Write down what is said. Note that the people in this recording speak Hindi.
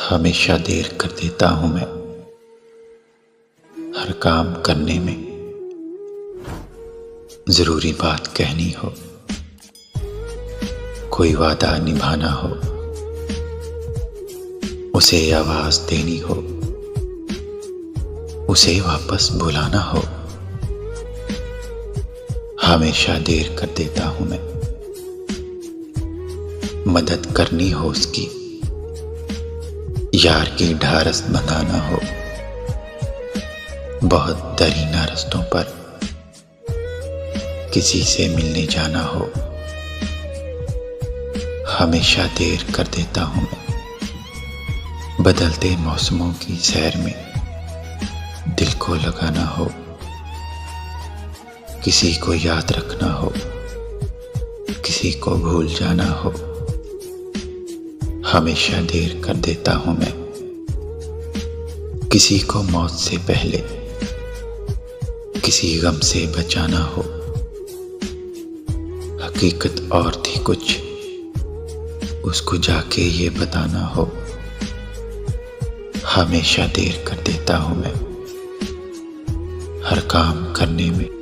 हमेशा देर कर देता हूं मैं हर काम करने में। जरूरी बात कहनी हो, कोई वादा निभाना हो, उसे आवाज देनी हो, उसे वापस बुलाना हो, हमेशा देर कर देता हूं मैं। मदद करनी हो उसकी, यार की ढारस बंधाना हो, बहुत दरीना रास्तों पर किसी से मिलने जाना हो, हमेशा देर कर देता हूं मैं। बदलते मौसमों की सैर में दिल को लगाना हो, किसी को याद रखना हो, किसी को भूल जाना हो, हमेशा देर कर देता हूं मैं। किसी को मौत से पहले किसी गम से बचाना हो, हकीकत और थी कुछ, उसको जाके ये बताना हो, हमेशा देर कर देता हूं मैं हर काम करने में।